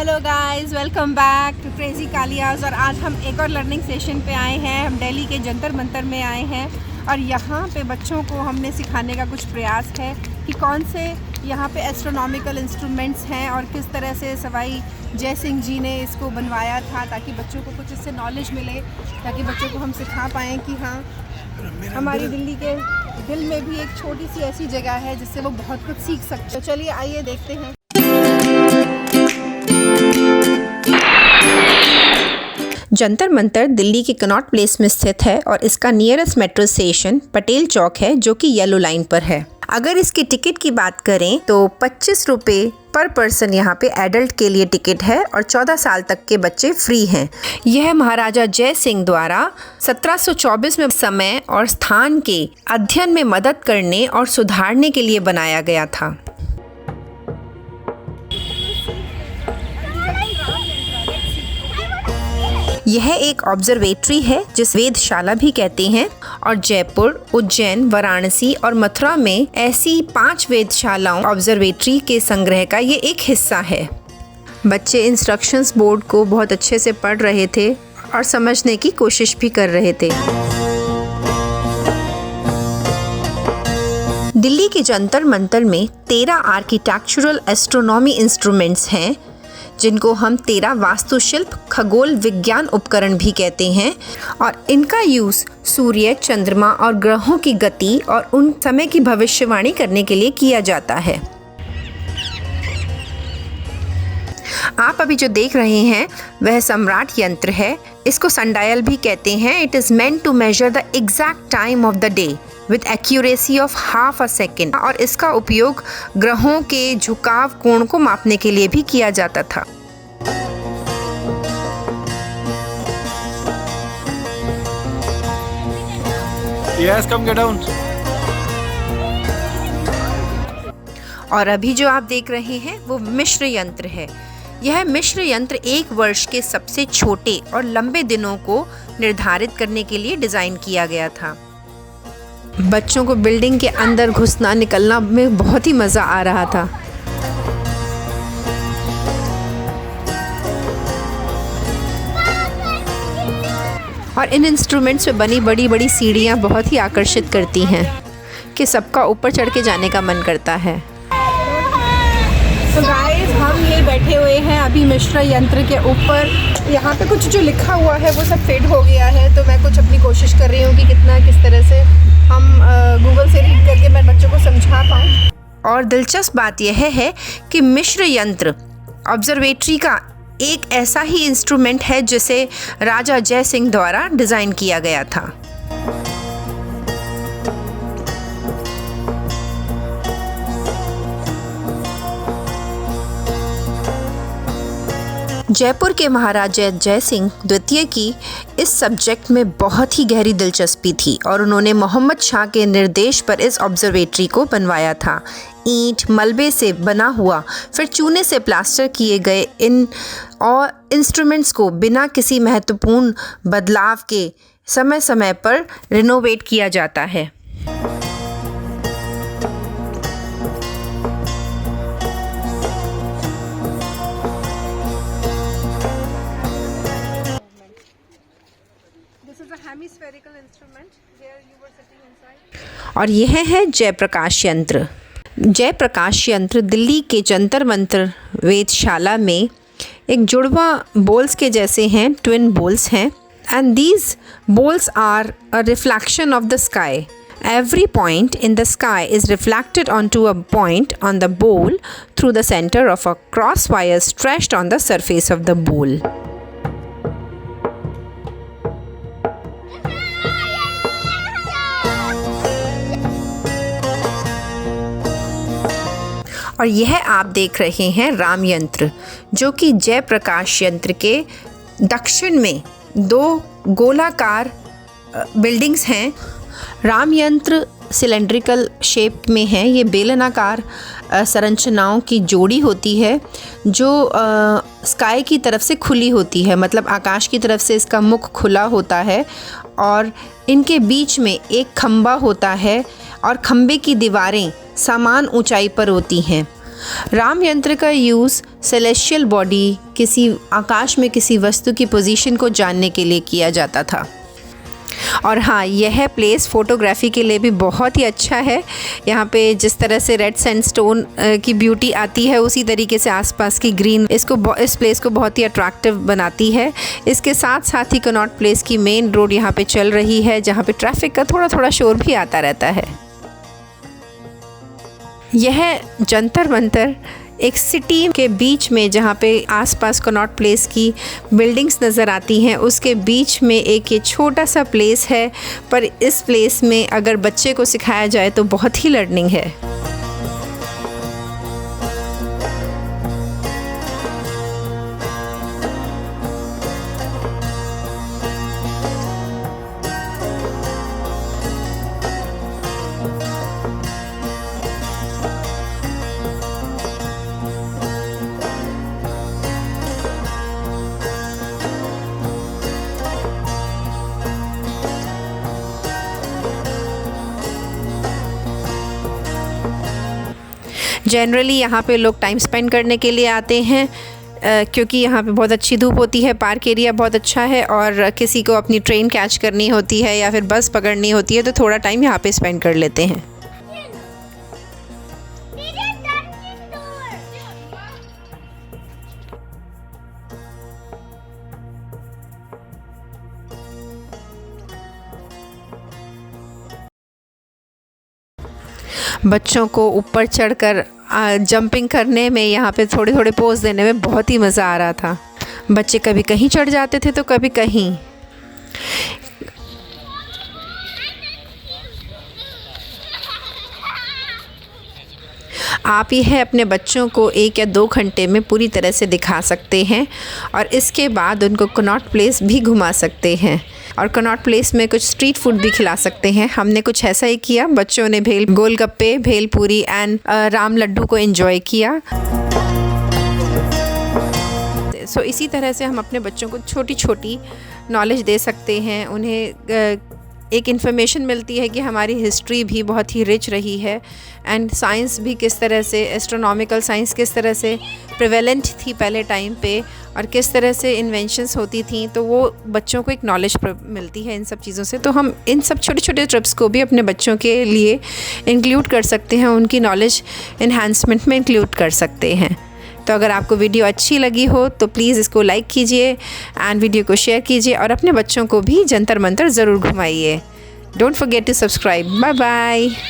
Hello guys, welcome back to crazy Kaliyas. और आज हम एक और लर्निंग सेशन पे आए हैं। हम दिल्ली के जंतर मंतर में आए हैं और यहाँ पे बच्चों को हमने सिखाने का कुछ प्रयास है कि कौन से यहाँ पे एस्ट्रोनॉमिकल इंस्ट्रूमेंट्स हैं और किस तरह से सवाई जय सिंह जी ने इसको बनवाया था, ताकि बच्चों को कुछ इससे नॉलेज मिले, ताकि बच्चों को हम सिखा पाएँ कि हाँ, हमारी दिल्ली के दिल में भी एक छोटी सी ऐसी जगह है जिससे वो बहुत कुछ सीख सकते हैं। तो चलिए आइए देखते हैं। जंतर मंतर दिल्ली के कनॉट प्लेस में स्थित है और इसका नियरेस्ट मेट्रो स्टेशन पटेल चौक है, जो कि येलो लाइन पर है। अगर इसकी टिकट की बात करें तो 25 रुपये पर पर्सन यहाँ पे एडल्ट के लिए टिकट है और 14 साल तक के बच्चे फ्री हैं। यह महाराजा जय सिंह द्वारा 1724 में समय और स्थान के अध्ययन में मदद करने और सुधारने के लिए बनाया गया था। यह एक ऑब्जर्वेटरी है जिस वेधशाला भी कहते हैं, और जयपुर, उज्जैन, वाराणसी और मथुरा में ऐसी 5 वेधशालाओं ऑब्जर्वेटरी के संग्रह का ये एक हिस्सा है। बच्चे इंस्ट्रक्शंस बोर्ड को बहुत अच्छे से पढ़ रहे थे और समझने की कोशिश भी कर रहे थे। दिल्ली के जंतर मंतर में 13 आर्किटेक्चरल एस्ट्रोनॉमी इंस्ट्रूमेंट्स हैं, जिनको हम 13 वास्तुशिल्प खगोल विज्ञान उपकरण भी कहते हैं, और इनका यूज़ सूर्य, चंद्रमा और ग्रहों की गति और उन समय की भविष्यवाणी करने के लिए किया जाता है। आप अभी जो देख रहे हैं वह सम्राट यंत्र है। इसको सनडायल भी कहते हैं। It is meant to measure the exact time of the day with accuracy of half a second, और इसका उपयोग ग्रहों के झुकाव कोण को मापने के लिए भी किया जाता था। Yes, come get down. और अभी जो आप देख रहे हैं वो मिश्र यंत्र है। यह मिश्र यंत्र 1 वर्ष के सबसे छोटे और लंबे दिनों को निर्धारित करने के लिए डिज़ाइन किया गया था। बच्चों को बिल्डिंग के अंदर घुसना निकलना में बहुत ही मज़ा आ रहा था। और इन इंस्ट्रूमेंट्स में बनी बड़ी बड़ी सीढ़ियाँ बहुत ही आकर्षित करती हैं कि सबका ऊपर चढ़ के जाने का मन करता है। तो गाइस, हम ये बैठे हुए हैं अभी मिश्र यंत्र के ऊपर। यहाँ पे कुछ जो लिखा हुआ है वो सब फेड हो गया है, तो मैं कुछ अपनी कोशिश कर रही हूँ कि किस तरह से हम गूगल से रीड करके मैं बच्चों को समझा पाऊँ। और दिलचस्प बात यह है कि मिश्र यंत्र ऑब्जर्वेटरी का एक ऐसा ही इंस्ट्रूमेंट है जिसे राजा जय सिंह द्वारा डिज़ाइन किया गया था। जयपुर के महाराजा जय सिंह द्वितीय की इस सब्जेक्ट में बहुत ही गहरी दिलचस्पी थी और उन्होंने मोहम्मद शाह के निर्देश पर इस ऑब्जर्वेटरी को बनवाया था। ईंट, मलबे से बना हुआ, फिर चूने से प्लास्टर किए गए इन और इंस्ट्रूमेंट्स को बिना किसी महत्वपूर्ण बदलाव के समय समय पर रिनोवेट किया जाता है। और यह है जयप्रकाश यंत्र। जयप्रकाश यंत्र दिल्ली के जंतर मंतर वेधशाला में एक जुड़वा बोल्स के जैसे हैं, ट्विन बोल्स हैं, and these bowls are a reflection of the sky. Every point in the sky is reflected onto a point on the bowl through the center of a cross wire stretched on the surface of the bowl. और यह आप देख रहे हैं राम यंत्र, जो कि जयप्रकाश यंत्र के दक्षिण में 2 गोलाकार बिल्डिंग्स हैं। राम यंत्र सिलेंड्रिकल शेप में है। ये बेलनाकार संरचनाओं की जोड़ी होती है जो स्काई की तरफ से खुली होती है, मतलब आकाश की तरफ से इसका मुख खुला होता है और इनके बीच में एक खंबा होता है और खंबे की दीवारें समान ऊंचाई पर होती हैं। राम यंत्र का यूज़ सेलेस्टियल बॉडी, किसी आकाश में किसी वस्तु की पोजीशन को जानने के लिए किया जाता था। और हाँ, यह प्लेस फ़ोटोग्राफी के लिए भी बहुत ही अच्छा है। यहाँ पे जिस तरह से रेड सैंडस्टोन की ब्यूटी आती है, उसी तरीके से आसपास की ग्रीन इस प्लेस को बहुत ही अट्रैक्टिव बनाती है। इसके साथ साथ ही कनॉट प्लेस की मेन रोड यहाँ पे चल रही है, जहाँ पे ट्रैफिक का थोड़ा थोड़ा शोर भी आता रहता है। यह जंतर मंतर एक सिटी के बीच में, जहाँ पे आसपास कनॉट प्लेस की बिल्डिंग्स नज़र आती हैं, उसके बीच में एक ये छोटा सा प्लेस है। पर इस प्लेस में अगर बच्चे को सिखाया जाए तो बहुत ही लर्निंग है। जनरली यहाँ पे लोग टाइम स्पेंड करने के लिए आते हैं, क्योंकि यहाँ पे बहुत अच्छी धूप होती है, पार्क एरिया बहुत अच्छा है, और किसी को अपनी ट्रेन कैच करनी होती है या फिर बस पकड़नी होती है तो थोड़ा टाइम यहाँ पे स्पेंड कर लेते हैं। बच्चों को ऊपर चढ़कर जंपिंग करने में, यहाँ पे थोड़े थोड़े पोज देने में बहुत ही मज़ा आ रहा था। बच्चे कभी कहीं चढ़ जाते थे तो कभी कहीं। आप यह अपने बच्चों को 1 या 2 घंटे में पूरी तरह से दिखा सकते हैं और इसके बाद उनको कनॉट प्लेस भी घुमा सकते हैं और कनॉट प्लेस में कुछ स्ट्रीट फूड भी खिला सकते हैं। हमने कुछ ऐसा ही किया। बच्चों ने गोलगप्पे, भेलपूरी एंड राम लड्डू को एंजॉय किया। सो इसी तरह से हम अपने बच्चों को छोटी छोटी नॉलेज दे सकते हैं। उन्हें एक इन्फॉर्मेशन मिलती है कि हमारी हिस्ट्री भी बहुत ही रिच रही है एंड साइंस भी किस तरह से, एस्ट्रोनॉमिकल साइंस किस तरह से प्रिवेलेंट थी पहले टाइम पे और किस तरह से इन्वेंशंस होती थी। तो वो बच्चों को एक नॉलेज मिलती है इन सब चीज़ों से। तो हम इन सब छोटे छोटे ट्रिप्स को भी अपने बच्चों के लिए इंक्लूड कर सकते हैं, उनकी नॉलेज इन्हांसमेंट में इंक्लूड कर सकते हैं। तो अगर आपको वीडियो अच्छी लगी हो तो प्लीज़ इसको लाइक कीजिए एंड वीडियो को शेयर कीजिए और अपने बच्चों को भी जंतर मंतर ज़रूर घुमाइए। Don't forget to subscribe. Bye bye.